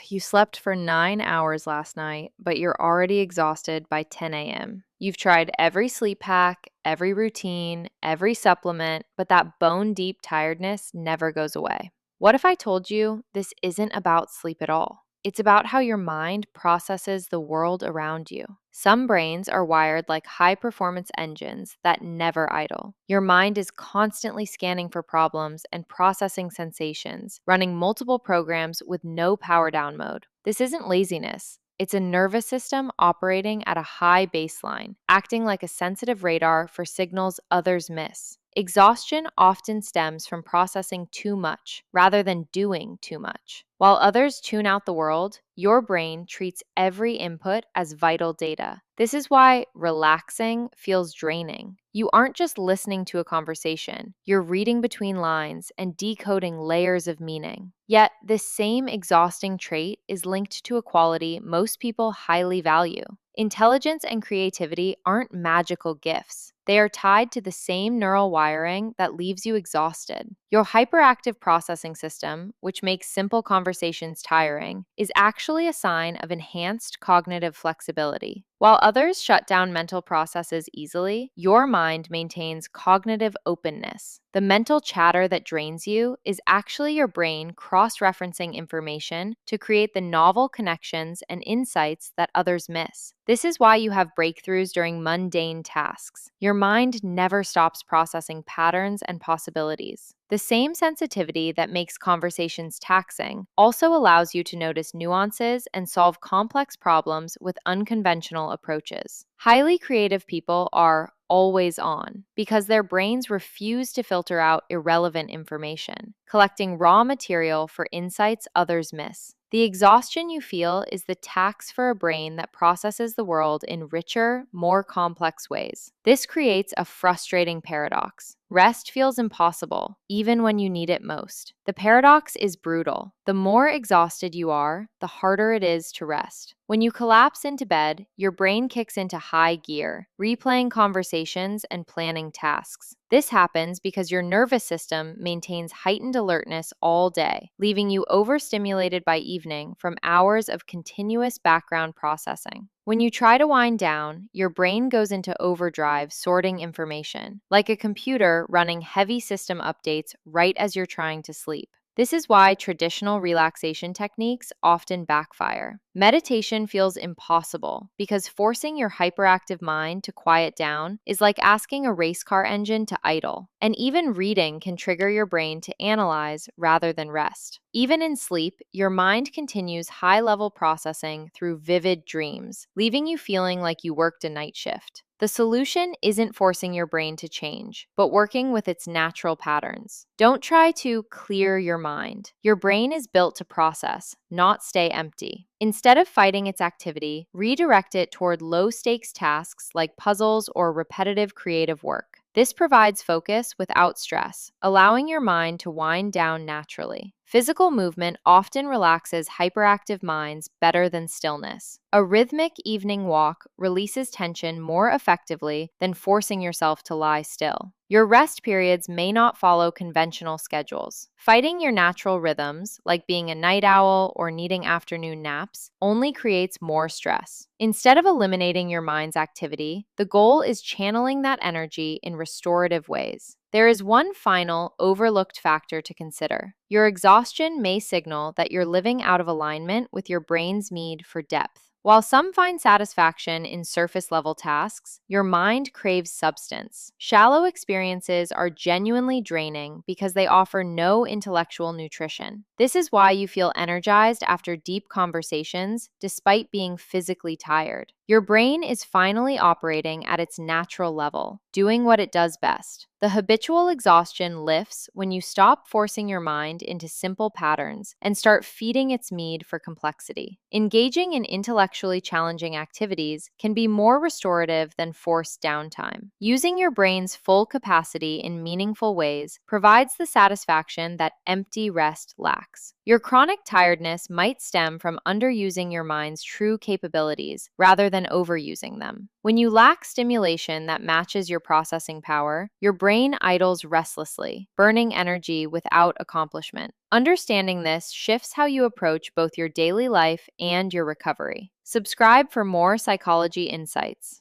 You slept for 9 hours last night, but you're already exhausted by 10 a.m. You've tried every sleep hack, every routine, every supplement, but that bone deep tiredness never goes away. What if I told you this isn't about sleep at all? It's about how your mind processes the world around you. Some brains are wired like high performance engines that never idle. Your mind is constantly scanning for problems and processing sensations, running multiple programs with no power down mode. This isn't laziness. It's a nervous system operating at a high baseline, acting like a sensitive radar for signals others miss. Exhaustion often stems from processing too much rather than doing too much. While others tune out the world, your brain treats every input as vital data. This is why relaxing feels draining. You aren't just listening to a conversation, you're reading between lines and decoding layers of meaning. Yet, this same exhausting trait is linked to a quality most people highly value. Intelligence and creativity aren't magical gifts. They are tied to the same neural wiring that leaves you exhausted. Your hyperactive processing system, which makes simple conversations tiring, is actually a sign of enhanced cognitive flexibility. While others shut down mental processes easily, your mind maintains cognitive openness. The mental chatter that drains you is actually your brain cross referencing information to create the novel connections and insights that others miss. This is why you have breakthroughs during mundane tasks. Your mind never stops processing patterns and possibilities. The same sensitivity that makes conversations taxing also allows you to notice nuances and solve complex problems with unconventional approaches. Highly creative people are always on because their brains refuse to filter out irrelevant information, collecting raw material for insights others miss. The exhaustion you feel is the tax for a brain that processes the world in richer, more complex ways. This creates a frustrating paradox. Rest feels impossible, even when you need it most. The paradox is brutal. The more exhausted you are, the harder it is to rest. When you collapse into bed, your brain kicks into high gear, replaying conversations and planning tasks. This happens because your nervous system maintains heightened alertness all day, leaving you overstimulated by evening from hours of continuous background processing. When you try to wind down, your brain goes into overdrive sorting information, like a computer running heavy system updates right as you're trying to sleep. This is why traditional relaxation techniques often backfire. Meditation feels impossible because forcing your hyperactive mind to quiet down is like asking a race car engine to idle. And even reading can trigger your brain to analyze rather than rest. Even in sleep, your mind continues high level processing through vivid dreams, leaving you feeling like you worked a night shift. The solution isn't forcing your brain to change, but working with its natural patterns. Don't try to clear your mind. Your brain is built to process, not stay empty. Instead of fighting its activity, redirect it toward low stakes tasks like puzzles or repetitive creative work. This provides focus without stress, allowing your mind to wind down naturally. Physical movement often relaxes hyperactive minds better than stillness. A rhythmic evening walk releases tension more effectively than forcing yourself to lie still. Your rest periods may not follow conventional schedules. Fighting your natural rhythms, like being a night owl or needing afternoon naps, only creates more stress. Instead of eliminating your mind's activity, the goal is channeling that energy in restorative ways. There is one final, overlooked factor to consider. Your exhaustion may signal that you're living out of alignment with your brain's need for depth. While some find satisfaction in surface level tasks, your mind craves substance. Shallow experiences are genuinely draining because they offer no intellectual nutrition. This is why you feel energized after deep conversations despite being physically tired. Your brain is finally operating at its natural level, doing what it does best. The habitual exhaustion lifts when you stop forcing your mind into simple patterns and start feeding its need for complexity. Engaging in intellectually challenging activities can be more restorative than forced downtime. Using your brain's full capacity in meaningful ways provides the satisfaction that empty rest lacks. Your chronic tiredness might stem from underusing your mind's true capabilities rather than overusing them. When you lack stimulation that matches your processing power, your brain idles restlessly, burning energy without accomplishment. Understanding this shifts how you approach both your daily life and your recovery. Subscribe for more psychology insights.